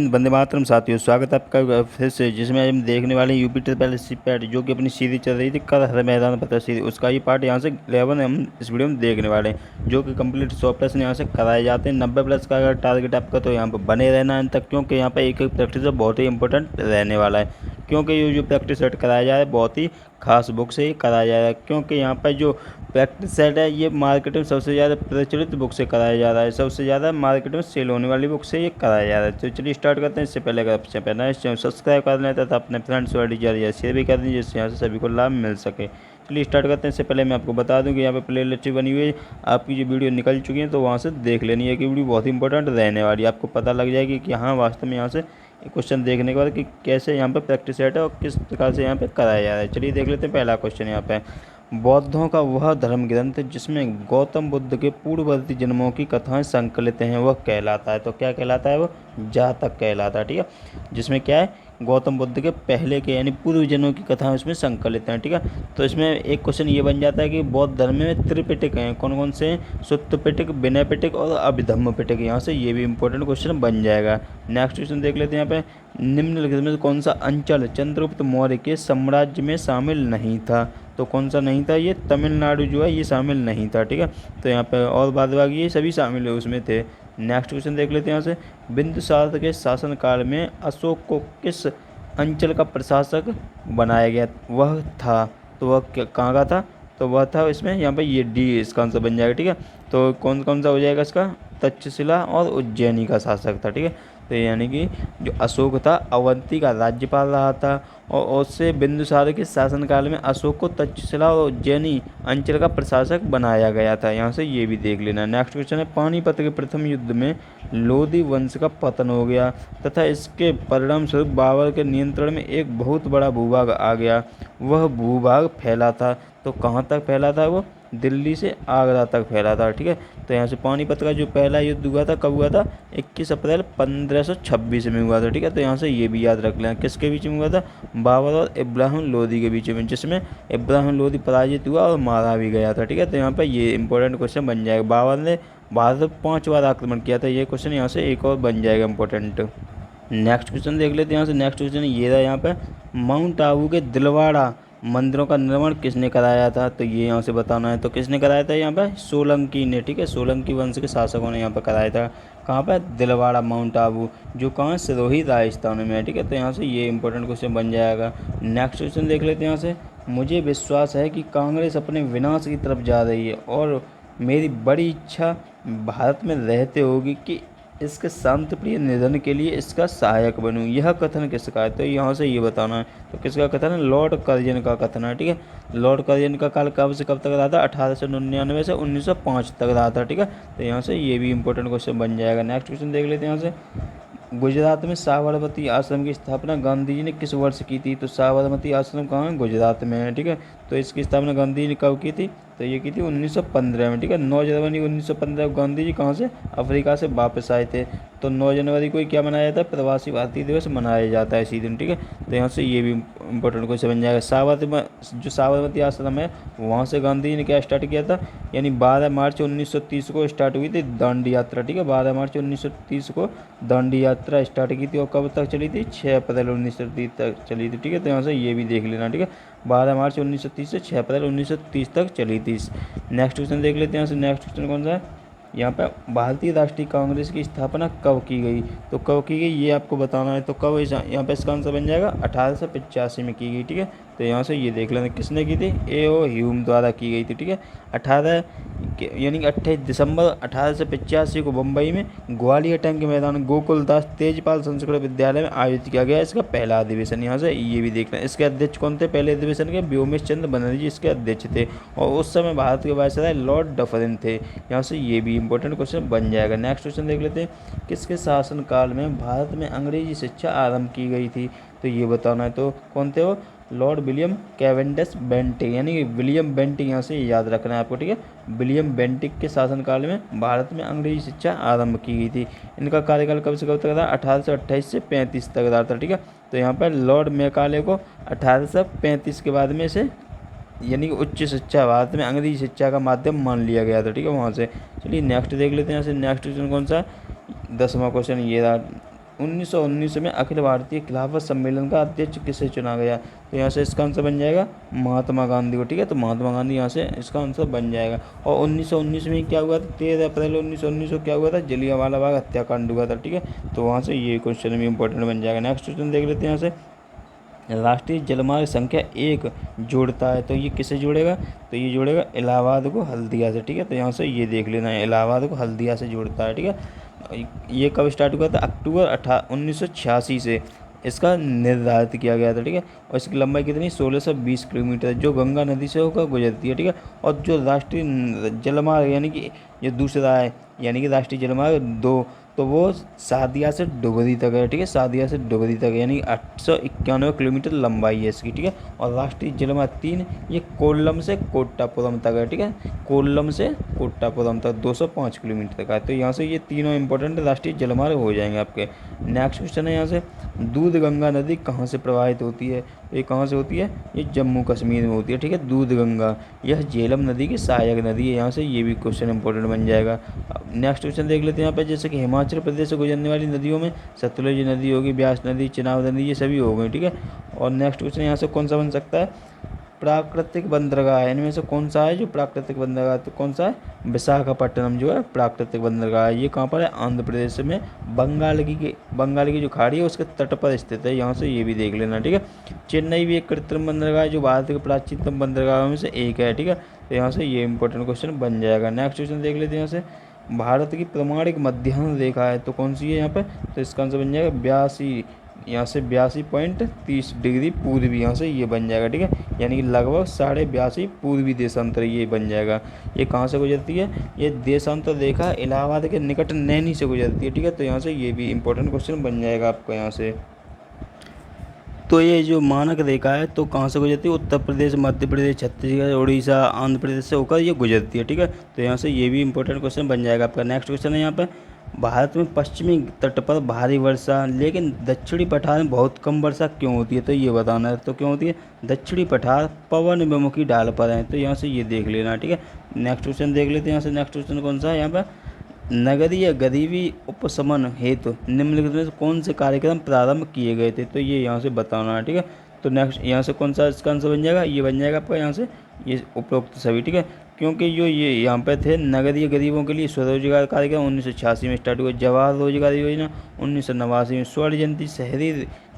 वंदे मातरम साथियों, स्वागत है आपका फिर से, जिसमें हम देखने वाले हैं यूपी ट्रिपल एससी पैट जो कि अपनी सीरीज चल रही थी कर हर मैदान पता सीरीज, उसका ये पार्ट यहाँ से 11 हम इस वीडियो में देखने वाले हैं, जो कि कंप्लीट 100+ यहाँ से कराए जाते हैं। 90+ का अगर टारगेट आपका तो यहाँ पर बने रहना है तक, क्योंकि यहाँ पर एक एक प्रैक्टिस बहुत ही इंपॉर्टेंट रहने वाला है। क्योंकि ये जो प्रैक्टिस सेट कराया जा रहा है बहुत ही खास बुक से ही कराया जा रहा है, क्योंकि यहाँ पर जो प्रैक्टिस सेट है ये मार्केट में सबसे ज़्यादा प्रचलित बुक से कराया जा रहा है, सबसे ज़्यादा मार्केट में सेल होने वाली बुक से ये कराया जा रहा है। तो चलिए स्टार्ट करते हैं। इससे पहले अगर आपसे पहले इस चैनल सब्सक्राइब कर लें तथा अपने फ्रेंड्स और टीचर शेयर भी कर दीजिए, जिससे यहाँ से सभी को लाभ मिल सके। चलिए स्टार्ट करते हैं। इससे पहले मैं आपको बता दूं कि यहाँ पे प्ले लिस्ट बनी हुई है, आपकी जो वीडियो निकल चुकी है तो वहाँ से देख लेनी है कि वीडियो बहुत ही इंपॉर्टेंट रहने वाली है। आपको पता लग जाएगी कि हाँ वास्तव में यहाँ से क्वेश्चन देखने के बाद कि कैसे यहाँ पे प्रैक्टिस सेट है और किस प्रकार से यहाँ पे कराया जा रहा है। चलिए देख लेते हैं। पहला क्वेश्चन यहाँ पे, बौद्धों का वह धर्म ग्रंथ जिसमें गौतम बुद्ध के पूर्ववर्ती जन्मों की कथाएं संकलित हैं वह कहलाता है। तो क्या कहलाता है? वो जातक कहलाता है। ठीक है, जिसमें क्या है, गौतम बुद्ध के पहले के यानी पूर्व जन्मों की कथाएं उसमें संकलित हैं। ठीक है, तो इसमें एक क्वेश्चन ये बन जाता है कि बौद्ध धर्म में त्रिपिटक हैं, कौन कौन से हैं? सुत्त पिटक, विनय पिटक और अभिधम्म पिटक। यहाँ से ये भी इंपॉर्टेंट क्वेश्चन बन जाएगा। नेक्स्ट क्वेश्चन देख लेते हैं। यहाँ पे निम्नलिखित में कौन सा अंचल चंद्रगुप्त मौर्य के साम्राज्य में शामिल नहीं था? तो कौन सा नहीं था? ये तमिलनाडु जो है ये शामिल नहीं था। ठीक है, तो यहाँ पे और बाद बाकी ये सभी शामिल उसमें थे। नेक्स्ट क्वेश्चन देख लेते हैं यहाँ से, बिंदुसार के शासनकाल में अशोक को किस अंचल का प्रशासक बनाया गया वह था? तो वह कहाँ का था? तो वह था इसमें यहाँ पे ये डी इसका आंसर बन जाएगा। ठीक है, तो कौन कौन सा हो जाएगा इसका? तक्षशिला और उज्जैनी का शासक था। ठीक है, तो यानी कि जो अशोक था अवंती का राज्यपाल रहा था, और उससे बिंदुसार के शासनकाल में अशोक को तक्षशिला और उज्जैनी अंचल का प्रशासक बनाया गया था। यहाँ से ये भी देख लेना। नेक्स्ट क्वेश्चन है, पानीपत के प्रथम युद्ध में लोधी वंश का पतन हो गया तथा इसके परिणाम स्वरूप बाबर के नियंत्रण में एक बहुत बड़ा भूभाग आ गया। वह भूभाग फैला था, तो कहाँ तक फैला था? वो दिल्ली से आगरा तक फैला था। ठीक है, तो यहाँ से पानीपत का जो पहला युद्ध हुआ था कब हुआ था? 21 अप्रैल 1526 में हुआ था। ठीक है, तो यहाँ से ये भी याद रख लें किसके बीच में हुआ था? बाबर और इब्राहिम लोदी के बीच में, जिसमें इब्राहिम लोदी पराजित हुआ और मारा भी गया था। ठीक है, तो यहाँ पर ये इंपॉर्टेंट क्वेश्चन बन जाएगा। बाबर ने भारत पर 5 बार आक्रमण किया था, ये क्वेश्चन यहाँ से एक और बन जाएगा इंपॉर्टेंट। नेक्स्ट क्वेश्चन देख लेते हैं। यहाँ से नेक्स्ट क्वेश्चन ये रहा यहाँ पे, माउंट आबू के दिलवाड़ा मंदिरों का निर्माण किसने कराया था? तो ये यहाँ से बताना है। तो किसने कराया था? यहाँ पे सोलंकी ने। ठीक है, सोलंकी वंश के शासकों ने यहाँ पे कराया था। कहाँ पे? दिलवाड़ा माउंट आबू, जो कहाँ है? सिरोही राजस्थान में है। ठीक है, तो यहाँ से ये इंपॉर्टेंट क्वेश्चन बन जाएगा। नेक्स्ट क्वेश्चन देख लेते हैं यहाँ से, मुझे विश्वास है कि कांग्रेस अपने विनाश की तरफ जा रही है और मेरी बड़ी इच्छा भारत में रहते होगी कि इसके शांतिप्रिय निधन के लिए इसका सहायक बनूं। यह कथन किसका है? तो यहाँ से ये बताना है। तो किसका कथन है? लॉर्ड कर्जन का कथन है। ठीक है, लॉर्ड कर्जन का काल कब से कब तक रहा था? 1899 से 1905 तक रहा था। ठीक है, तो यहाँ से ये भी इंपॉर्टेंट क्वेश्चन बन जाएगा। नेक्स्ट क्वेश्चन देख लेते हैं यहाँ से, गुजरात में साबरमती आश्रम की स्थापना गांधी जी ने किस वर्ष की थी? तो साबरमती आश्रम कहाँ है? गुजरात में है। ठीक है, तो इसकी स्थापना गांधी जी ने कब की थी? तो ये की थी 1915 में। ठीक है, 9 जनवरी 1915 को गांधी जी कहाँ से? अफ्रीका से वापस आए थे। तो 9 जनवरी को क्या मनाया जाता है? प्रवासी भारतीय दिवस मनाया जाता है इसी दिन। ठीक है, तो यहाँ से ये भी इंपॉर्टेंट क्वेश्चन बन जाएगा। जो साबरमती आश्रम है वहाँ से गांधी जी ने क्या स्टार्ट किया था? यानी 12 मार्च 1930 को स्टार्ट हुई थी दांडी यात्रा। ठीक है, 12 मार्च 1930 को दांडी यात्रा स्टार्ट की थी और कब तक चली थी? 6 अप्रैल 1930 तक चली थी। ठीक है, तो यहाँ से ये भी देख लेना। ठीक है, 12 मार्च 1930 से 6 अप्रैल 1930 तक चली थी। नेक्स्ट क्वेश्चन देख लेते हैं। यहाँ से नेक्स्ट क्वेश्चन कौन सा है? यहाँ पे भारतीय राष्ट्रीय कांग्रेस की स्थापना कब की गई? तो कब की गई ये आपको बताना है। तो कब यहाँ पे इसका आंसर बन जाएगा? 1885 में की गई। ठीक है, तो यहाँ से ये देख लेना किसने की थी? A.O. ह्यूम द्वारा की गई थी। ठीक है, 18 यानी कि 28 दिसंबर 1885 को मुंबई में ग्वालियर टैंक के मैदान गोकुलदास तेजपाल संस्कृत विद्यालय में आयोजित किया गया इसका पहला अधिवेशन। यहाँ से ये भी देखना। इसके अध्यक्ष कौन थे पहले अधिवेशन के? व्योमेश चंद्र बनर्जी इसके अध्यक्ष थे और उस समय भारत के वायसराय लॉर्ड डफरिन थे। यहाँ से ये भी इंपॉर्टेंट क्वेश्चन बन जाएगा। नेक्स्ट क्वेश्चन देख लेते हैं, किसके शासनकाल में भारत में अंग्रेजी शिक्षा आरंभ की गई थी? तो ये बताना है। तो कौन थे वो? लॉर्ड विलियम कैवेंडिश बेंटिक, यानी कि विलियम बेंटिक, यहाँ से याद रखना है आपको। ठीक है, विलियम बेंटिक के शासनकाल में भारत में अंग्रेजी शिक्षा आरंभ की गई थी। इनका कार्यकाल कब से कब तक रहा? 1828 से 35 तक रहा था। ठीक है, तो यहाँ पर लॉर्ड मैकाले को 1835 के बाद में से यानी कि उच्च शिक्षा भारत में अंग्रेजी शिक्षा का माध्यम मान लिया गया था। ठीक है, वहाँ से चलिए नेक्स्ट देख लेते हैं। यहाँ से नेक्स्ट क्वेश्चन कौन सा? 10वां क्वेश्चन ये रहा। 1919 में अखिल भारतीय खिलाफत सम्मेलन का अध्यक्ष किसे चुना गया? तो यहाँ से इसका आंसर बन जाएगा महात्मा गांधी को। ठीक है, तो महात्मा गांधी यहाँ से इसका आंसर बन जाएगा। और 1919 में क्या हुआ था? 13 अप्रैल 1919 को क्या हुआ था? जलियांवाला बाग हत्याकांड हुआ था। ठीक है, तो वहाँ से ये क्वेश्चन भी इंपॉर्टेंट बन जाएगा। नेक्स्ट क्वेश्चन देख लेते हैं यहाँ से। राष्ट्रीय जलमार्ग संख्या 1 जोड़ता है, तो ये किसे जोड़ेगा? तो ये जोड़ेगा इलाहाबाद को हल्दिया से। ठीक है, तो यहाँ से ये देख लेना है, इलाहाबाद को हल्दिया से जोड़ता है। ठीक है, ये कब स्टार्ट हुआ था? अक्टूबर 1986 से इसका निर्धारित किया गया था। ठीक है, और इसकी लंबाई कितनी? 1620 किलोमीटर, जो गंगा नदी से होकर गुजरती है। ठीक है, और जो राष्ट्रीय जलमार्ग यानी कि ये दूसरा है, यानी कि राष्ट्रीय जलमार्ग 2, तो वो सादिया से डुगरी तक है। ठीक है, सादिया से डुगरी तक है, यानी 891 किलोमीटर लंबाई है इसकी। ठीक है, और राष्ट्रीय जलमार्ग 3 ये कोल्लम से कोट्टापुरम तक है। ठीक है, कोल्लम से कोट्टापुरम तक 205 किलोमीटर का है। तो यहाँ से ये तीनों इंपॉर्टेंट राष्ट्रीय जलमार्ग हो जाएंगे आपके। नेक्स्ट क्वेश्चन है यहाँ से, दूध गंगा नदी कहाँ से प्रवाहित होती है? तो ये कहाँ से होती है? ये जम्मू कश्मीर में होती है। ठीक है, दूध गंगा, यह झेलम नदी की सहायक नदी है। यहाँ से ये भी क्वेश्चन इंपॉर्टेंट बन जाएगा। नेक्स्ट क्वेश्चन देख लेते हैं यहाँ पे, जैसे कि हिमाचल प्रदेश से गुजरने वाली नदियों में सतलुज नदी होगी, ब्यास नदी, चिनाब नदी, ये सभी हो गई। ठीक है, और नेक्स्ट क्वेश्चन यहाँ से कौन सा बन सकता है? प्राकृतिक बंदरगाह है, इनमें से कौन सा है जो प्राकृतिक बंदरगाह? तो कौन सा है? विशाखापट्टनम जो है प्राकृतिक बंदरगाह है। ये कहाँ पर है? आंध्र प्रदेश में बंगाल की जो खाड़ी है उसके तट पर स्थित है। यहाँ से ये भी देख लेना। ठीक है, चेन्नई भी एक कृत्रिम बंदरगाह है जो भारत के प्राचीनतम बंदरगाहों में से एक है। ठीक है, तो यहाँ से ये इंपॉर्टेंट क्वेश्चन बन जाएगा। नेक्स्ट क्वेश्चन देख लेते हैं यहाँ से, भारत की प्रमाणिक मध्याह्न रेखा है, तो कौन सी है यहाँ पे? तो इसका आंसर बन जाएगा 82, यहाँ से 82.30 डिग्री पूर्वी, यहाँ से ये बन जाएगा। ठीक है, यानी कि लगभग 82.5 पूर्वी देशांतर ये बन जाएगा। ये कहाँ से गुजरती है? ये देशांतर रेखा इलाहाबाद के निकट नैनी से गुजरती है। ठीक है, तो यहाँ से ये भी इंपॉर्टेंट क्वेश्चन बन जाएगा आपको यहाँ से। तो ये जो मानक रेखा है तो कहाँ से गुजरती है? उत्तर प्रदेश, मध्य प्रदेश, छत्तीसगढ़, उड़ीसा, आंध्र प्रदेश से होकर ये गुजरती है। ठीक है, तो यहाँ से ये भी इंपॉर्टेंट क्वेश्चन बन जाएगा आपका। नेक्स्ट क्वेश्चन है यहाँ पर, भारत में पश्चिमी तट पर भारी वर्षा लेकिन दक्षिणी पठार में बहुत कम वर्षा क्यों होती है? तो ये बताना है। तो क्यों होती है? दक्षिणी पठार पवन विमुखी ढाल पर है, तो यहाँ से ये देख लेना। ठीक है, नेक्स्ट क्वेश्चन देख लेते हैं यहाँ से। नेक्स्ट क्वेश्चन कौन सा है यहाँ पर? नगरीय गरीबी उपशमन हेतु निम्नलिखित में से कौन से कार्यक्रम प्रारंभ किए गए थे? तो ये यहाँ से बताना है। ठीक है, तो नेक्स्ट यहाँ से कौन सा इसका आंसर बन जाएगा? ये बन जाएगा आपका यहाँ से ये उपरोक्त सभी। ठीक है, क्योंकि जो ये यहाँ पे थे नगरीय गरीबों के लिए स्वरोजगार कार्यक्रम 1986 में स्टार्ट हुआ, जवाहर रोजगार योजना 1989 में, स्वर्ण जयंती शहरी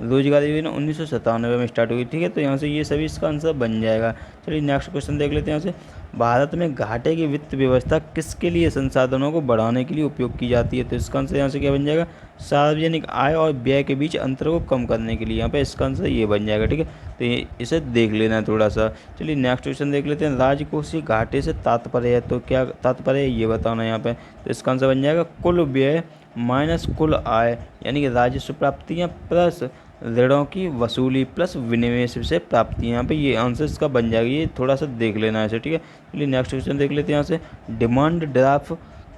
रोजगार योजना 1997 में स्टार्ट हुई। ठीक है, तो यहाँ से ये सभी इसका आंसर बन जाएगा। चलिए नेक्स्ट क्वेश्चन देख लेते हैं यहाँ से, भारत में घाटे की वित्त व्यवस्था किसके लिए संसाधनों को बढ़ाने के लिए उपयोग की जाती है? तो इसका आंसर यहाँ से क्या बन जाएगा? सार्वजनिक आय और व्यय के बीच अंतर को कम करने के लिए, यहाँ पे इसका आंसर ये बन जाएगा। ठीक है, तो ये इसे देख लेना है थोड़ा सा। चलिए नेक्स्ट क्वेश्चन देख लेते हैं, राजकोषीय घाटे से तात्पर्य है, तो क्या तात्पर्य है ये बताना है यहाँ पे। तो इसका आंसर बन जाएगा कुल व्यय माइनस कुल आय, यानी कि राजस्व प्राप्तियाँ प्लस ऋणों की वसूली प्लस विनिवेश से प्राप्ति, यहाँ पे ये आंसर इसका बन जाएगा। ये थोड़ा सा देख लेना है इसे। ठीक है, चलिए नेक्स्ट क्वेश्चन देख लेते हैं यहाँ से, डिमांड ड्राफ्ट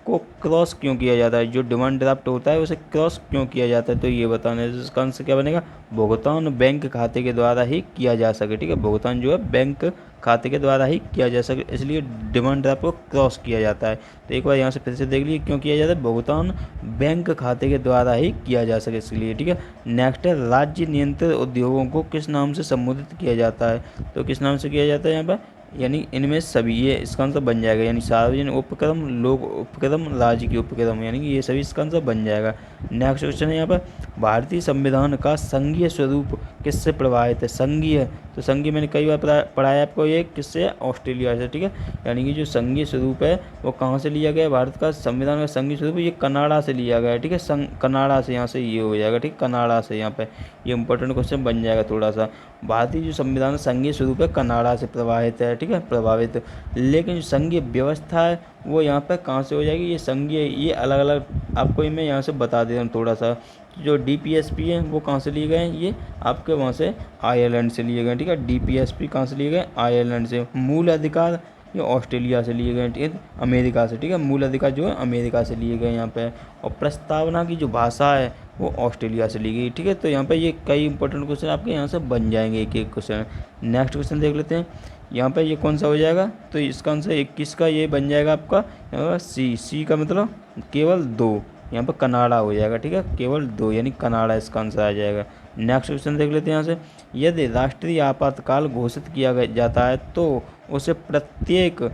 को क्रॉस क्यों किया जाता है? जो डिमांड ड्राफ्ट होता है उसे क्रॉस क्यों किया जाता है? तो ये बताना है। इसका आंसर क्या बनेगा? भुगतान बैंक खाते के द्वारा ही किया जा सके। ठीक है, भुगतान जो है बैंक खाते के द्वारा ही किया जा सके, इसलिए डिमांड ड्राफ्ट को क्रॉस किया जाता है। तो एक बार यहाँ से फिर से देख लीजिए क्यों किया जाता है? भुगतान बैंक खाते के द्वारा ही किया जा सके इसलिए। ठीक है, नेक्स्ट है, राज्य नियंत्रित उद्योगों को किस नाम से संबोधित किया जाता है? तो किस नाम से किया जाता है यहाँ पर? यानी इनमें सभी, ये इसका आंसर बन जाएगा, यानी सार्वजनिक उपक्रम, लोक उपक्रम, राज्य की उपक्रम, यानी कि ये सभी इसका आंसर बन जाएगा। नेक्स्ट क्वेश्चन है यहाँ पर, भारतीय संविधान का संघीय स्वरूप किससे प्रभावित है? संघीय, तो संघीय मैंने कई बार पढ़ाया आपको, ये किससे? ऑस्ट्रेलिया से। ठीक है, यानी कि जो संघीय स्वरूप है वो कहाँ से लिया गया? भारत का संविधान का संघीय स्वरूप ये कनाडा से लिया गया है। ठीक है, कनाडा से, यहाँ से ये हो जाएगा। ठीक, कनाडा से, यहाँ पे ये इंपॉर्टेंट क्वेश्चन बन जाएगा थोड़ा सा। भारतीय जो संविधान संघीय स्वरूप है कनाडा से प्रभावित है। ठीक है, प्रभावित, लेकिन जो संघीय व्यवस्था है वो यहाँ पर कहाँ से हो जाएगी? ये संघीय, ये अलग अलग आपको मैं यहाँ से बता दे रहा हूँ थोड़ा सा। जो DPSP है वो कहाँ से लिए गए हैं? ये आपके वहाँ से आयरलैंड से लिए गए। ठीक है, DPSP कहाँ से लिए गए? आयरलैंड से। मूल अधिकार ये ऑस्ट्रेलिया से लिए गए। ठीक है, अमेरिका से। ठीक है, मूल अधिकार जो है अमेरिका से लिए गए यहाँ पे। और प्रस्तावना की जो भाषा है वो ऑस्ट्रेलिया से ली गई। ठीक है, तो यहाँ पे ये कई इंपॉर्टेंट क्वेश्चन आपके यहाँ से बन जाएंगे, एक एक क्वेश्चन। नेक्स्ट क्वेश्चन देख लेते हैं, यहाँ पे ये कौन सा हो जाएगा? तो इसका आंसर 21 का ये बन जाएगा आपका सी। सी का मतलब केवल 2, यहाँ पर कनाडा हो जाएगा। ठीक है, केवल 2 यानी कनाडा इसका आंसर आ जाएगा। नेक्स्ट क्वेश्चन देख लेते हैं यहाँ से, यदि राष्ट्रीय आपातकाल घोषित किया जाता है तो उसे प्रत्येक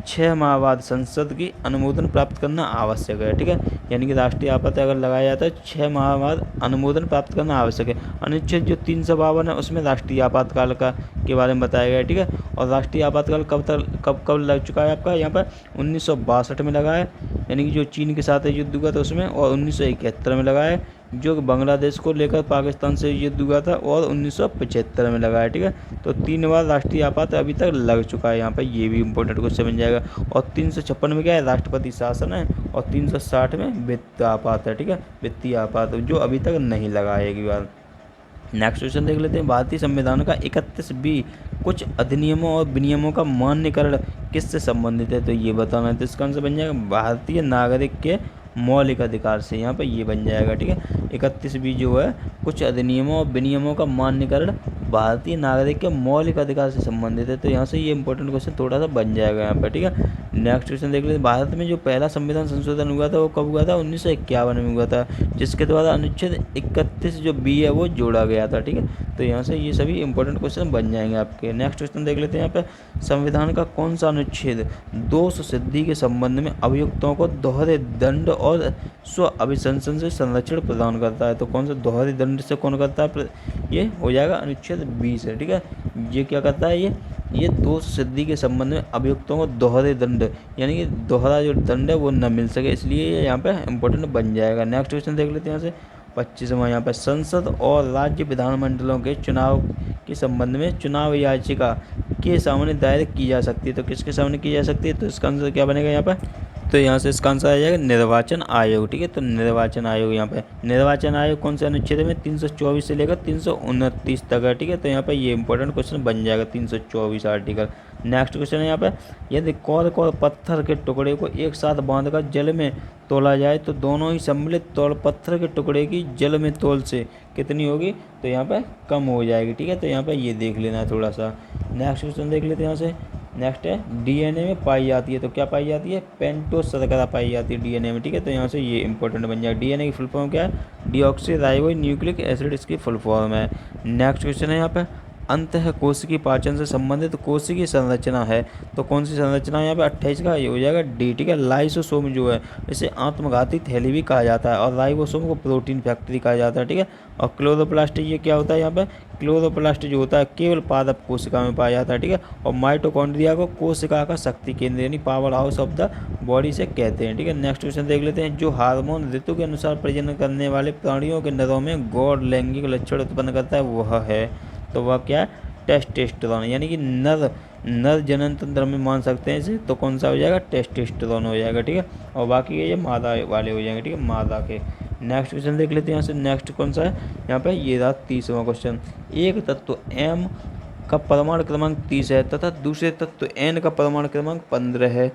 6 माह बाद संसद की अनुमोदन प्राप्त करना आवश्यक है। ठीक है, यानी कि राष्ट्रीय आपात अगर लगाया जाता है 6 माह बाद अनुमोदन प्राप्त करना आवश्यक है। अनुच्छेद जो 352 है उसमें राष्ट्रीय आपातकाल का के बारे में बताया गया है। ठीक है, और राष्ट्रीय आपातकाल कब लग चुका है आपका यहाँ पर 1962 में लगा है, यानी कि जो चीन के साथ युद्ध हुआ था उसमें, और 1971 में लगा है जो कि बांग्लादेश को लेकर पाकिस्तान से युद्ध हुआ था, और 1975 में लगा है। ठीक है, तो 3 बार राष्ट्रीय आपात अभी तक लग चुका है यहाँ पर, ये भी इंपॉर्टेंट क्वेश्चन बन जाएगा। और 356 में क्या है, राष्ट्रपति शासन है, और 360 में वित्त आपात है। ठीक है, वित्तीय आपात जो अभी तक नहीं लगा है एक बार। नेक्स्ट क्वेश्चन देख लेते हैं, भारतीय संविधान का 31B कुछ अधिनियमों और विनियमों का मान्यकरण किससे संबंधित है, तो ये बताना है। तो इसका आंसर बन जाएगा भारतीय नागरिक के मौलिक अधिकार से, यहाँ पर ये बन जाएगा। ठीक है, 31B जो है कुछ अधिनियमों और विनियमों का मान्यकरण भारतीय नागरिक के मौलिक अधिकार से संबंधित है, तो यहाँ से ये इंपॉर्टेंट क्वेश्चन थोड़ा सा बन जाएगा यहाँ पर। ठीक है, नेक्स्ट क्वेश्चन देख लेते हैं, भारत में जो पहला संविधान संशोधन हुआ था वो कब हुआ था, 1951 में हुआ था, जिसके द्वारा अनुच्छेद 31 जो B है वो जोड़ा गया था। ठीक है, तो यहाँ से ये सभी इंपॉर्टेंट क्वेश्चन बन जाएंगे आपके। नेक्स्ट क्वेश्चन देख लेते हैं यहाँ पे, संविधान का कौन सा अनुच्छेद दोष सिद्धि के संबंध में अभियुक्तों को दोहरे दंड और स्व अभिशंसन से संरक्षण प्रदान करता है, तो कौन सा दोहरे दंड से कौन करता है, ये हो जाएगा अनुच्छेद 20 है। ठीक है, ये क्या करता है, ये दोष सिद्धि के संबंध में अभियुक्तों को दोहरे दंड यानी कि दोहरा जो दंड है वो न मिल सके, इसलिए ये यहाँ पे इंपॉर्टेंट बन जाएगा। नेक्स्ट क्वेश्चन देख लेते हैं यहाँ से, 25वां यहाँ पर, संसद और राज्य विधानमंडलों के चुनाव के संबंध में चुनाव याचिका के सामने दायर की जा सकती है, तो किसके सामने की जा सकती है, तो इसका आंसर क्या बनेगा यहाँ पर, तो यहाँ से इसका आंसर आ जाएगा निर्वाचन आयोग। ठीक है, तो निर्वाचन आयोग यहाँ पे, निर्वाचन आयोग कौन से अनुच्छेद में 324 से लेकर 329 तक है। ठीक है, तो यहाँ पे ये इंपॉर्टेंट क्वेश्चन बन जाएगा 324 आर्टिकल। नेक्स्ट क्वेश्चन है यहाँ पे, यदि कौर पत्थर के टुकड़े को एक साथ बांधकर जल में तोला जाए तो दोनों ही सम्मिलित तौल पत्थर के टुकड़े की जल में तोल से कितनी होगी, तो यहाँ पे कम हो जाएगी। ठीक है, तो यहाँ पे ये देख लेना है थोड़ा सा। नेक्स्ट क्वेश्चन देख लेते हैं यहाँ से, नेक्स्ट है डीएनए में पाई जाती है, तो क्या पाई जाती है, पेंटोस शर्करा पाई जाती है डीएनए में। ठीक है, तो यहाँ से ये इंपॉर्टेंट बन जाएगा। डीएनए की फुल फॉर्म क्या है, डीऑक्सी राइबो न्यूक्लिक एसिड इसकी फुल फॉर्म है। नेक्स्ट क्वेश्चन है यहाँ पे, अंतः कोशिकीय पाचन से संबंधित कोशिकीय संरचना है, तो कौन सी संरचना है यहाँ पे, 28 का ये हो जाएगा डी। ठीक है, लाइसोसोम जो है इसे आत्मघाती थैली भी कहा जाता है, और राइबोसोम को प्रोटीन फैक्ट्री कहा जाता है। ठीक है, और क्लोरोप्लास्ट ये क्या होता है यहाँ पे, क्लोरोप्लास्ट जो होता है केवल पादप कोशिका में पाया जाता है। ठीक है, और माइटोकॉन्ड्रिया को कोशिका का शक्ति केंद्र यानी power house of the body से कहते हैं। ठीक है, नेक्स्ट क्वेश्चन देख लेते हैं, जो हार्मोन ऋतु के अनुसार प्रजनन करने वाले प्राणियों के नरों में गौड़ लैंगिक लक्षण उत्पन्न करता है वह है, तो वह क्या है, टेस्टोस्टेरोन, यानी कि नर जनन तंत्र में मान सकते हैं इसे, तो कौन सा हो जाएगा, टेस्टोस्टेरोन हो जाएगा। ठीक है, और बाकी ये मादा वाले हो जाएंगे। ठीक है, मादा के। नेक्स्ट क्वेश्चन देख लेते हैं यहाँ से, नेक्स्ट कौन सा है यहाँ पे, ये रहा 30वां क्वेश्चन, एक तत्व M का परमाणु क्रमांक 30 है तथा दूसरे तत्व N का परमाणु क्रमांक 15 है,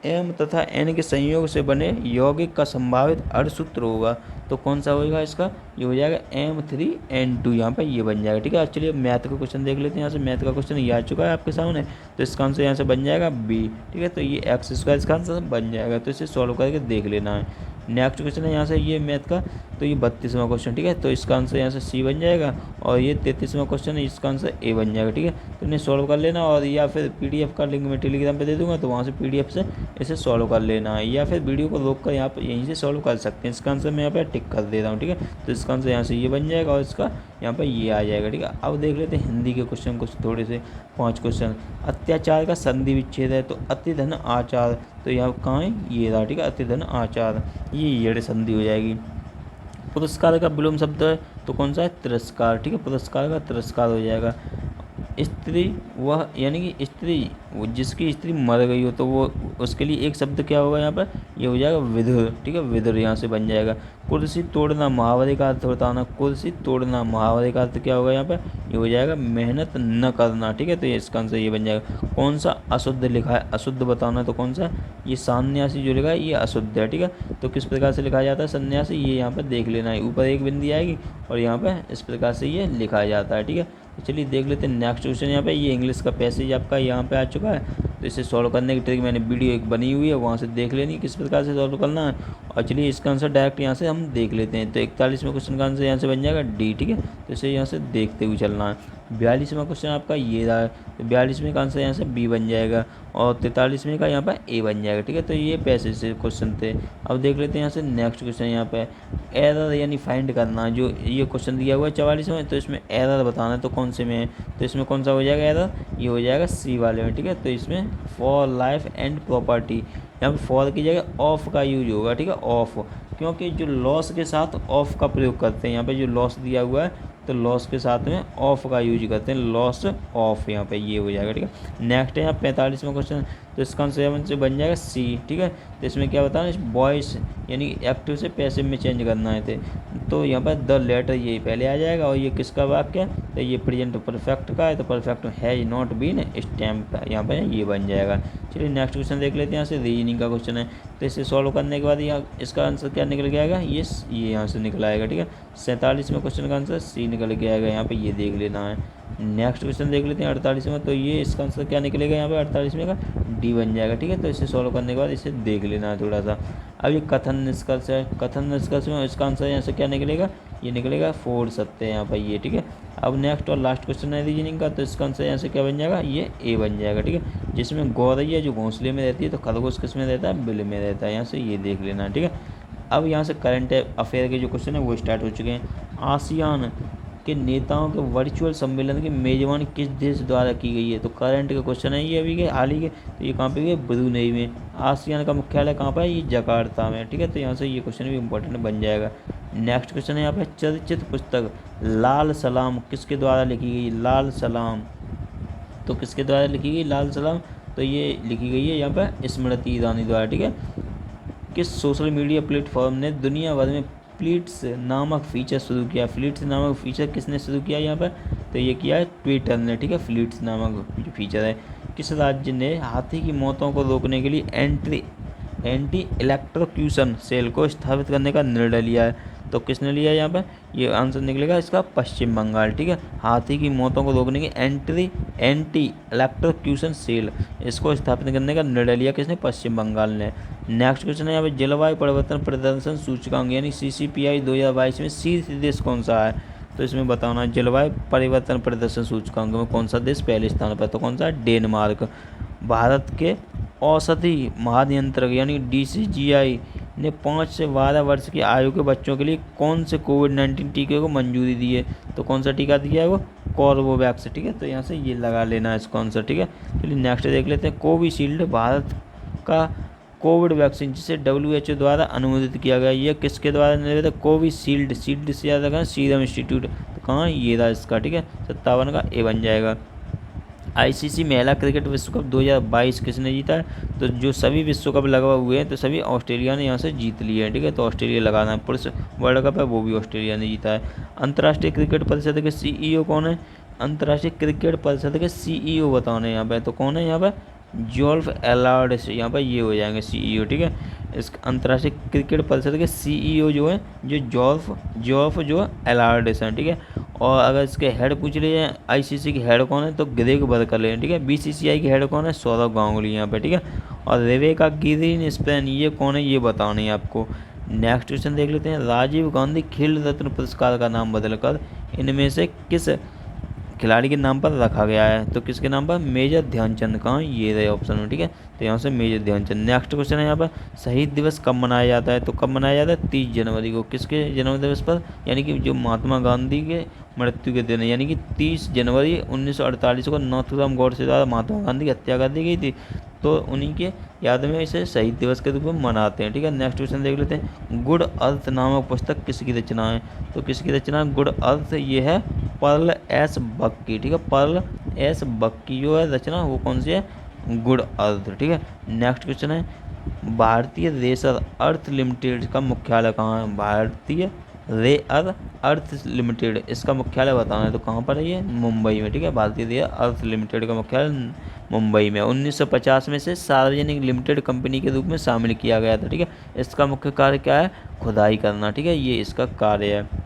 M तथा N के संयोग से बने यौगिक का संभावित अर्धसूत्र होगा, तो कौन सा होगा इसका, ये हो जाएगा M3N2, यहाँ पर ये बन जाएगा। ठीक है, चलिए मैथ का क्वेश्चन देख लेते हैं यहाँ से, मैथ का क्वेश्चन ये आ चुका है आपके सामने, तो इसका आंसर यहाँ से बन जाएगा B। ठीक है, तो ये x² इसका आंसर बन जाएगा, तो इसे सॉल्व करके देख लेना है। नेक्स्ट क्वेश्चन है यहाँ से ये मैथ का, तो ये 32वां क्वेश्चन। ठीक है, तो इसका आंसर यहाँ से C बन जाएगा, और ये 33वां क्वेश्चन है, इसका आंसर A बन जाएगा। ठीक है, तो इन्हें सॉल्व कर लेना, और या फिर PDF का लिंक मैं टेलीग्राम पे दे दूंगा, तो वहाँ से PDF से इसे सॉल्व कर लेना है, या फिर वीडियो को रोक कर यहाँ पर यहीं से सॉल्व कर सकते हैं। इसका आंसर मैं यहाँ पर टिक कर दे रहा हूँ। ठीक है, तो इसका आंसर यहाँ से ये बन जाएगा, और इसका यहाँ पर ये आ जाएगा। ठीक है, अब देख लेते हैं हिंदी के क्वेश्चन कुछ थोड़े से, 5 क्वेश्चन। अत्याचार का संधि विच्छेद है, तो अतिधन आचार, तो यहाँ कहाँ है, ये रहा। ठीक है, अतिधन आचार, ये संधि हो जाएगी। पुरस्कार का विलोम शब्द है, तो कौन सा है, तिरस्कार। ठीक है, पुरस्कार का तिरस्कार हो जाएगा। स्त्री वह यानी कि स्त्री जिसकी स्त्री मर गई हो, तो वो उसके लिए एक शब्द क्या होगा यहाँ पर, ये हो जाएगा विधुर। ठीक है, विधुर यहाँ से बन जाएगा। कुर्सी तोड़ना मुहावरे का अर्थ बताना, कुर्सी तोड़ना मुहावरे का अर्थ क्या होगा यहाँ पर, ये हो जाएगा मेहनत न करना। ठीक है, तो ये इसका आंसर ये बन जाएगा। कौन सा अशुद्ध लिखा है, अशुद्ध बताना, तो कौन सा, ये सन्यासी जो लिखा है ये अशुद्ध है। ठीक है, तो किस प्रकार से लिखा जाता है सन्यासी, ये यहाँ पर देख लेना है, ऊपर एक बिंदी आएगी और यहाँ पर इस प्रकार से ये लिखा जाता है। ठीक है, तो चलिए देख लेते हैं नेक्स्ट क्वेश्चन। यहाँ पे ये इंग्लिश का पैसेज आपका यहाँ पे आ चुका है, तो इसे सॉल्व करने की ट्रिक मैंने वीडियो एक बनी हुई है, वहाँ से देख लेनी किस प्रकार से सॉल्व करना है। और चलिए इसका आंसर डायरेक्ट यहाँ से हम देख लेते हैं। तो 41वें क्वेश्चन का आंसर यहाँ से बन जाएगा डी, ठीक है। तो इसे यहाँ से देखते हुए चलना है। 42वां क्वेश्चन आपका ये रहा है, तो 42वें का आंसर यहाँ से बी बन जाएगा और 43वें का यहाँ पर ए बन जाएगा, ठीक है। तो ये पैसे से क्वेश्चन थे। अब देख लेते हैं यहाँ से नेक्स्ट क्वेश्चन। यहाँ पे एरर यानी फाइंड करना, जो ये क्वेश्चन दिया हुआ है 44 में, तो इसमें एरर बताना है। तो कौन से में है, तो इसमें कौन सा हो जाएगा एरर, ये हो जाएगा सी वाले में, ठीक है। तो इसमें फॉर लाइफ एंड प्रॉपर्टी, यहाँ पर फॉर की जगह ऑफ का यूज होगा, ठीक है, ऑफ, क्योंकि जो लॉस के साथ ऑफ का प्रयोग करते हैं। यहाँ पे जो लॉस दिया हुआ है तो लॉस के साथ में ऑफ का यूज करते हैं, लॉस ऑफ, यहाँ पे ये हो जाएगा, ठीक है। नेक्स्ट है यहाँ 45वां क्वेश्चन। तो इसका आंसर से बन जाएगा सी, ठीक है। तो इसमें क्या बताना है, वॉइस यानी एक्टिव से पैसिव में चेंज करना है थे। तो यहाँ पर द लेटर ये पहले आ जाएगा और ये किसका वाक्य है, तो ये प्रेजेंट परफेक्ट का है, तो perfect has not been stamp का यहाँ पर ये बन जाएगा। चलिए नेक्स्ट क्वेश्चन देख लेते हैं। यहाँ से रीजनिंग का क्वेश्चन है, तो इसे सॉल्व करने के बाद यहाँ इसका आंसर क्या निकल के आएगा, ये यहाँ से निकल आएगा, ठीक है। 47वें क्वेश्चन का आंसर सी निकल के आएगा, यहाँ पे ये देख लेना है। नेक्स्ट क्वेश्चन देख लेते हैं 48वें। तो ये इसका आंसर क्या निकलेगा, यहाँ पे 48वें का डी बन जाएगा, ठीक है। तो इसे सॉल्व करने के बाद इसे देख लेना है थोड़ा सा। अब ये कथन निष्कर्ष है, कथन निष्कर्ष में इसका आंसर यहाँ से क्या निकलेगा, ये निकलेगा 4 सत्य यहाँ पर ये, ठीक है। अब नेक्स्ट और लास्ट क्वेश्चन है रीजनिंग का, तो इसका आंसर यहाँ से क्या बन जाएगा, ये ए बन जाएगा, ठीक है। जिसमें गौरैया जो घोंसले में रहती है, तो खरगोश किस में रहता है, बिल में रहता है, यहाँ से ये देख लेना है, ठीक है। अब यहाँ से करंट अफेयर के जो क्वेश्चन है वो स्टार्ट हो चुके हैं। आसियान के नेताओं के वर्चुअल सम्मेलन की मेजबानी किस देश द्वारा की गई है, तो करंट का क्वेश्चन है ये अभी के हाल ही के। तो ये कहाँ पे गए, ब्रुनेई में। आसियान का मुख्यालय कहाँ पर है, ये जकार्ता में, ठीक है। तो यहाँ से ये क्वेश्चन भी इंपॉर्टेंट बन जाएगा। नेक्स्ट क्वेश्चन है यहाँ पे चर्चित पुस्तक लाल सलाम किसके द्वारा लिखी गई, लाल सलाम, तो किसके द्वारा लिखी गई लाल सलाम, तो ये लिखी गई है यहाँ पर स्मृति ईरानी द्वारा, ठीक है। किस सोशल मीडिया प्लेटफॉर्म ने दुनिया भर में फ्लीट्स नामक फीचर शुरू किया, फ्लीट्स नामक फीचर किसने शुरू किया यहाँ पर, तो ये किया है ट्विटर ने, ठीक है। फ्लीट्स नामक जो फीचर है। किस राज्य ने हाथी की मौतों को रोकने के लिए एंटी इलेक्ट्रोक्यूशन सेल को स्थापित करने का निर्णय लिया है, तो किसने लिया है यहाँ पर, ये आंसर निकलेगा इसका पश्चिम बंगाल, ठीक है। हाथी की मौतों को रोकने की एंटी इलेक्ट्रोक्यूशन सेल इसको स्थापित करने का निर्णय लिया किसने, पश्चिम बंगाल ने। नेक्स्ट क्वेश्चन है यहाँ पे जलवायु परिवर्तन प्रदर्शन सूचकांक यानी CCPI 2022 में शीर्ष देश कौन सा है, तो इसमें बताना है जलवायु परिवर्तन प्रदर्शन सूचकांक में कौन सा देश पहले स्थान पर, तो कौन सा, डेनमार्क। भारत के औषधि महानियंत्रक यानी DCGI ने 5 से 12 वर्ष की आयु के बच्चों के लिए कौन से कोविड-19 टीके को मंजूरी दी है, तो कौन सा टीका दिया है वो, कॉर्बोवैक्स, ठीक है। तो यहाँ से ये लगा लेना है इसका आंसर, ठीक है। चलिए नेक्स्ट देख लेते हैं। कोविशील्ड भारत का कोविड वैक्सीन जिसे WHO द्वारा अनुमोदित किया गया, ये किसके द्वारा निर्मित, कोविशील्ड, शील्ड से याद रखना सीरम इंस्टीट्यूट, तो कहाँ ये रहा इसका, ठीक है। 57 का ए बन जाएगा। ICC महिला क्रिकेट विश्व कप 2022 किसने जीता है, तो जो सभी विश्व कप लगा हुए हैं तो सभी ऑस्ट्रेलिया ने यहाँ से जीत लिए हैं, ठीक है। तो ऑस्ट्रेलिया लगाना है। पुरुष वर्ल्ड कप है वो भी ऑस्ट्रेलिया ने जीता है। अंतर्राष्ट्रीय क्रिकेट परिषद के CEO कौन है, अंतर्राष्ट्रीय क्रिकेट परिषद के CEO बताने यहाँ पे, तो कौन है यहाँ पे, जोल्फ एलार्डस, यहाँ पर ये हो जाएंगे CEO, ठीक है। इस अंतर्राष्ट्रीय क्रिकेट परिषद के CEO जो है जो जोल्फ जो एलार्डस हैं, ठीक है। और अगर इसके हेड पूछ लिए जाए ICC के हेड कौन है, तो ग्रेग बर्कले हैं, ठीक है। BCCI के हेड कौन है, सौरव गांगुली यहाँ पे, ठीक है। और रेबेका ग्रीनस्पैन ये कौन है, ये बताना है आपको। नेक्स्ट क्वेश्चन देख लेते हैं। राजीव गांधी खेल रत्न पुरस्कार का नाम बदलकर इनमें से किस खिलाड़ी के नाम पर रखा गया है, तो किसके नाम पर, मेजर ध्यानचंद, कहाँ, ये रहे ऑप्शन में, ठीक है। तो यहाँ से मेजर ध्यानचंद। नेक्स्ट क्वेश्चन है यहाँ पर शहीद दिवस कब मनाया जाता है, तो कब मनाया जाता है, 30 जनवरी को, किसके जन्म दिवस पर, यानी कि जो महात्मा गांधी के मृत्यु के दिन है, यानी कि 30 जनवरी 1948 को नाथूराम गौडसे द्वारा महात्मा गांधी की हत्या कर दी गई थी, तो उन्हीं के याद में इसे शहीद दिवस के रूप में मनाते हैं, ठीक है। नेक्स्ट क्वेश्चन देख लेते हैं। गुड अर्थ नामक पुस्तक किसकी रचना है, तो किसकी रचना है, गुड अर्थ ये है पर्ल एस बक की, ठीक है। पर्ल एस बक की जो है रचना वो कौन सी है, गुड अर्थ, ठीक है। नेक्स्ट क्वेश्चन है। भारतीय रेयर अर्थ लिमिटेड का मुख्यालय कहाँ है, भारतीय रेयर अर्थ लिमिटेड इसका मुख्यालय बताना है, तो कहाँ पर है ये, मुंबई में, ठीक है। भारतीय रेयर अर्थ लिमिटेड का मुख्यालय मुंबई में। 1950 में से सार्वजनिक लिमिटेड कंपनी के रूप में शामिल किया गया था, ठीक है। इसका मुख्य कार्य क्या है, खुदाई करना, ठीक है, ये इसका कार्य है।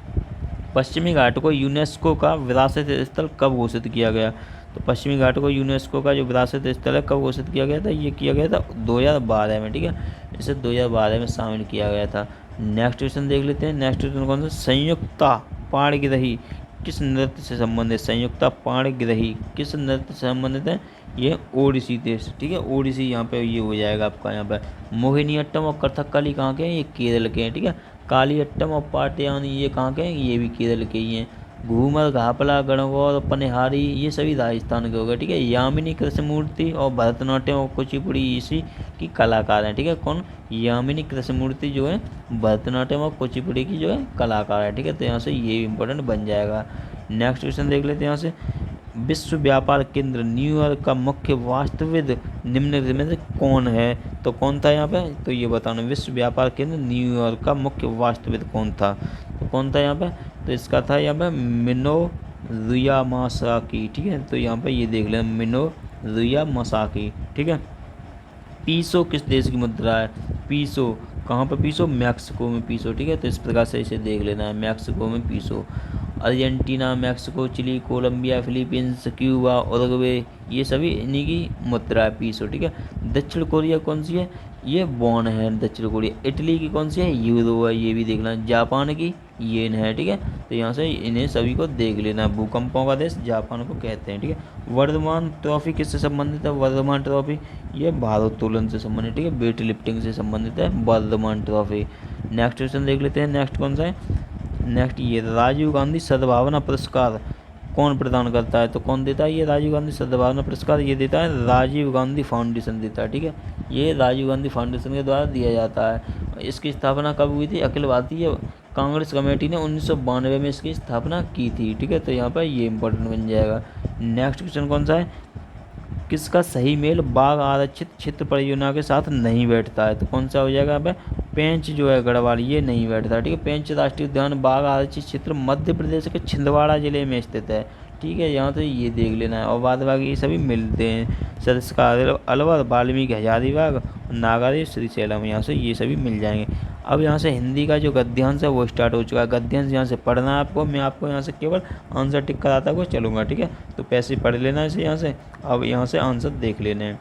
पश्चिमी घाट को यूनेस्को का विरासत स्थल कब घोषित किया गया, तो पश्चिमी घाटों को यूनेस्को का जो विरासत स्थल है कब घोषित किया गया था? ये किया गया था 2012 में, ठीक है, इसे 2012 में शामिल किया गया था। नेक्स्ट क्वेश्चन देख लेते हैं। नेक्स्ट क्वेश्चन कौन सा? संयुक्ता पाणिग्रही किस नृत्य से संबंधित? संयुक्ता पाणिग्रही किस नृत्य से संबंधित है? ये ओडिसी देश, ठीक है, ओडिसी यहाँ पे ये हो जाएगा आपका। यहाँ पर मोहिनीअट्टम और कथकली कहाँ के हैं? ये केरल के हैं, ठीक है। कालियट्टम और पाटयानी ये कहाँ के हैं? ये भी केरल के ही हैं। घूमर, घापला, गणगौर, पनिहारी ये सभी राजस्थान के हो गए, ठीक है। यामिनी कृष्णमूर्ति और भरतनाट्यम और कुचिपुड़ी इसी की कलाकार हैं, ठीक है। कौन? यामिनी कृष्णमूर्ति जो है भरतनाट्यम और कुचिपुड़ी की जो है कलाकार है, ठीक है। तो यहाँ से ये इंपॉर्टेंट बन जाएगा। नेक्स्ट क्वेश्चन देख लेते हैं यहाँ से। विश्व व्यापार केंद्र न्यूयॉर्क का मुख्य वास्तुविद निम्नलिखित में से कौन है? तो कौन था यहाँ पे? तो ये बताना, विश्व व्यापार केंद्र न्यूयॉर्क का मुख्य वास्तुविद कौन था? तो कौन था यहाँ पे? तो इसका था यहाँ पे मिनोरुया मासाकी, ठीक है। तो यहाँ पे ये देख लें, मिनोरुया मासाकी, ठीक है। पीसो किस देश की मुद्रा है? पीसो कहाँ पर? पीसो मैक्सिको में पीसो, ठीक है। तो इस प्रकार से इसे देख लेना है, मैक्सिको में peso. Argentina, Mexico, Chile, Colombia, Philippines, Cuba, Uruguay ये सभी इन्हीं की मुद्रा है पीसो, ठीक है। दक्षिण कोरिया कौन सी है? ये वॉन है दक्षिण कोरिया। इटली की कौन सी है? यूरो है, ये भी देखना। जापान की येन है, ठीक है। तो यहाँ से इन्हें सभी को देख लेना। भूकंपों का देश जापान को कहते हैं, ठीक है। वर्धमान ट्रॉफी किससे संबंधित है? वर्धमान ट्रॉफी ये भारोत्तोलन से संबंधित, ठीक है, वेट लिफ्टिंग से संबंधित है वर्धमान ट्रॉफी। नेक्स्ट क्वेश्चन देख लेते हैं। नेक्स्ट कौन सा है? नेक्स्ट ये राजीव गांधी सद्भावना पुरस्कार कौन प्रदान करता है? तो कौन देता है ये राजीव गांधी सद्भावना पुरस्कार? ये देता है राजीव गांधी फाउंडेशन देता है, ठीक है। ये राजीव गांधी फाउंडेशन के द्वारा दिया जाता है। इसकी स्थापना कब हुई थी? अखिल भारतीय कांग्रेस कमेटी ने 1992 में इसकी स्थापना की थी, ठीक है। तो यहाँ पर ये इंपॉर्टेंट बन जाएगा। नेक्स्ट क्वेश्चन कौन सा है? किसका सही मेल बाघ आरक्षित क्षेत्र परियोजना के साथ नहीं बैठता है? तो कौन सा हो जाएगा यहाँ पे? पेंच जो है गढ़वाल ये नहीं बैठता, ठीक है। पेंच राष्ट्रीय उद्यान बाघ आरक्षित क्षेत्र मध्य प्रदेश के छिंदवाड़ा जिले में स्थित है, ठीक है। यहाँ तो ये देख लेना है। और बाद बाकी ये सभी मिलते हैं। सरस्कार अलवर, वाल्मीकि हजारीबाग, नागारी, श्रीशैलम, यहाँ से ये सभी मिल जाएंगे। अब यहाँ से हिंदी का जो गद्यांश है वो स्टार्ट हो चुका है। गद्यांश यहाँ से पढ़ना है आपको। मैं आपको यहाँ से केवल आंसर टिक कराता हुआ चलूँगा, ठीक है। तो पैसे पढ़ लेना इसे यहाँ से। अब यहाँ से आंसर देख लेने हैं।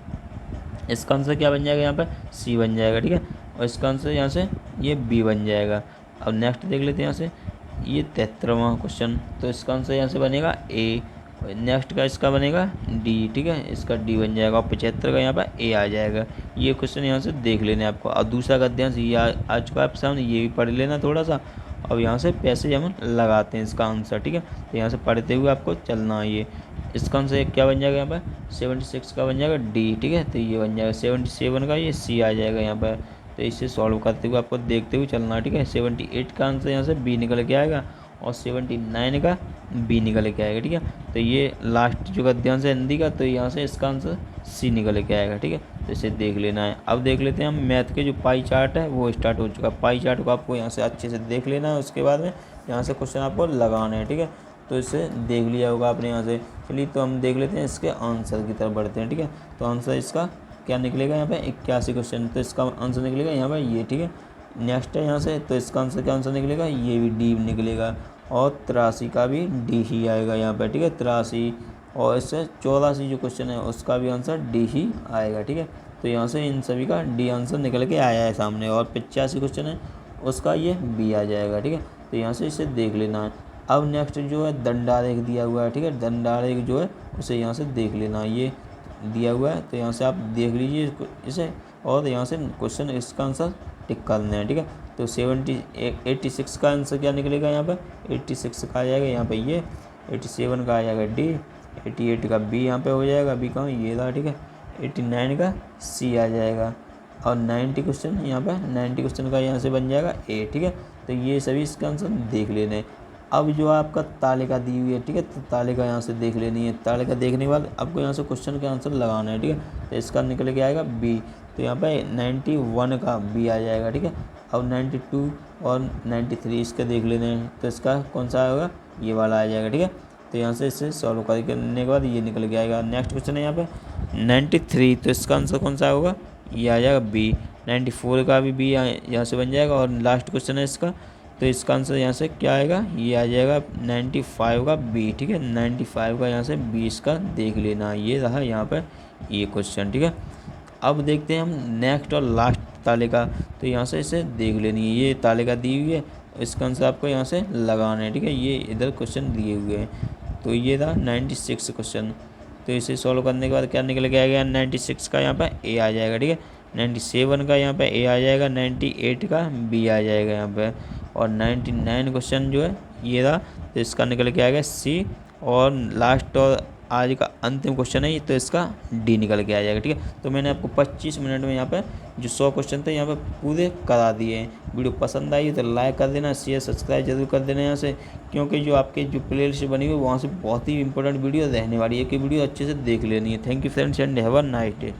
इसका आंसर क्या बन जाएगा? यहाँ पर सी बन जाएगा, ठीक है। और इसका आंसर यहाँ से ये बी बन जाएगा। अब नेक्स्ट देख लेते हैं यहाँ से। ये 73वां क्वेश्चन, तो इसका आंसर यहाँ से बनेगा ए। नेक्स्ट का इसका बनेगा डी, ठीक है, इसका डी बन जाएगा। और 75 का यहाँ पर ए आ जाएगा। ये क्वेश्चन यहाँ से देख लेने आपको। और दूसरा गद्यांश ये आ चुका है आपके सामने, ये भी पढ़ लेना थोड़ा सा। अब यहाँ से पैसे हम लगाते हैं इसका आंसर, ठीक है। तो यहाँ से पढ़ते हुए आपको चलना है। ये इसका आंसर क्या बन जाएगा? यहाँ पर 76 का बन जाएगा डी, ठीक है। तो ये बन जाएगा 77 का, ये सी आ जाएगा यहाँ पर। तो इसे सॉल्व करते हुए आपको देखते हुए चलना है, ठीक है। 78 का आंसर यहाँ से बी निकल के आएगा और 79 का बी निकल के आएगा, ठीक है। तो ये लास्ट जो गद्यांश है हिंदी का, तो यहाँ से इसका आंसर सी निकल के आएगा, ठीक है। तो इसे देख लेना है। अब देख लेते हैं हम मैथ के जो पाई चार्ट है वो स्टार्ट हो चुका है। पाई चार्ट को आपको यहाँ से अच्छे से देख लेना है। उसके बाद में यहाँ से क्वेश्चन आपको लगाना है, ठीक है। तो इसे देख लिया होगा आपने यहाँ से। चलिए तो हम देख लेते हैं, इसके आंसर की तरफ बढ़ते हैं, ठीक है। तो आंसर इसका क्या निकलेगा? यहाँ पे 81 क्वेश्चन, तो इसका आंसर निकलेगा यहाँ पर ये, ठीक है। नेक्स्ट है यहाँ से, तो इसका आंसर क्या आंसर निकलेगा? ये भी डी निकलेगा। और 83 का भी डी ही आएगा यहाँ पर, ठीक है, 83। और इससे 84 जो क्वेश्चन है उसका भी आंसर डी ही आएगा, ठीक है। तो यहाँ से इन सभी का डी आंसर निकल के आया है सामने। और 85 क्वेश्चन है उसका ये बी आ जाएगा, ठीक है। तो यहाँ से इसे देख लेना है। अब नेक्स्ट जो है दंडारेख दिया हुआ है, ठीक है। दंडारेख जो है उसे यहाँ से देख लेना, ये दिया हुआ है। तो यहाँ से आप देख लीजिए इसे। और यहाँ से क्वेश्चन इसका आंसर टिक करना है, ठीक है। तो 86 का आंसर क्या निकलेगा? यहाँ पर 86 का आ जाएगा यहाँ पर ये। 87 का आ जाएगा डी। 88 का बी यहाँ पे हो जाएगा। बी कहाँ? ये रहा, ठीक है। 89 का सी आ जाएगा। और 90 क्वेश्चन यहाँ पर 90 क्वेश्चन का यहाँ से बन जाएगा ए, ठीक है। तो ये सभी इसका आंसर देख लेने हैं। अब जो आपका तालिका दी हुई है, ठीक है, तो तालिका यहाँ से देख लेनी है। तालिका देखने के बाद आपको यहाँ से क्वेश्चन के आंसर लगाना है, ठीक है। तो इसका निकल के आएगा बी। तो यहाँ पे 91 का बी आ जाएगा, ठीक है। अब 92 और 93 इसका देख लेने हैं। तो इसका कौन सा होगा? ये वाला आ जाएगा, ठीक है। तो यहाँ से इसे सॉल्व करने के बाद ये निकल के आएगा। नेक्स्ट क्वेश्चन है यहाँ पे 93, तो इसका आंसर कौन सा होगा? ये आ जाएगा बी। 94 का भी बी यहाँ से बन जाएगा। और लास्ट क्वेश्चन है इसका तो इसका आंसर यहाँ से क्या आएगा, ये आ जाएगा 95 का बी। ठीक है, 95 का यहाँ से 20 का देख लेना। ये रहा यहाँ पर ये क्वेश्चन। ठीक है, अब देखते हैं हम नेक्स्ट और लास्ट तालिका। तो यहाँ से इसे देख लेनी है, ये तालिका दी हुई है, इसका आंसर आपको यहाँ से लगाना है। ठीक है, ये इधर क्वेश्चन दिए हुए हैं। तो ये था 96 क्वेश्चन। तो इसे सॉल्व करने के बाद क्या निकल के आएगा, 96 का यहाँ पर ए आ जाएगा। ठीक है, 97 का यहाँ पे ए आ जाएगा, 98 का बी आ जाएगा यहाँ पे, और 99 क्वेश्चन जो है ये रहा, तो इसका निकल के आएगा सी, और लास्ट और आज का अंतिम क्वेश्चन है तो इसका डी निकल के आ जाएगा। ठीक है, तो मैंने आपको 25 मिनट में यहाँ पे जो 100 क्वेश्चन थे यहाँ पे पूरे करा दिए हैं। वीडियो पसंद आई तो लाइक कर देना, शेयर सब्सक्राइब जरूर कर देना यहाँ से, क्योंकि जो आपके जो प्ले लिस्ट बनी हुई है वहाँ से बहुत ही इंपॉर्टेंट वीडियो रहने वाली है कि वीडियो अच्छे से देख लेनी है। Thank you friends and have a nice day.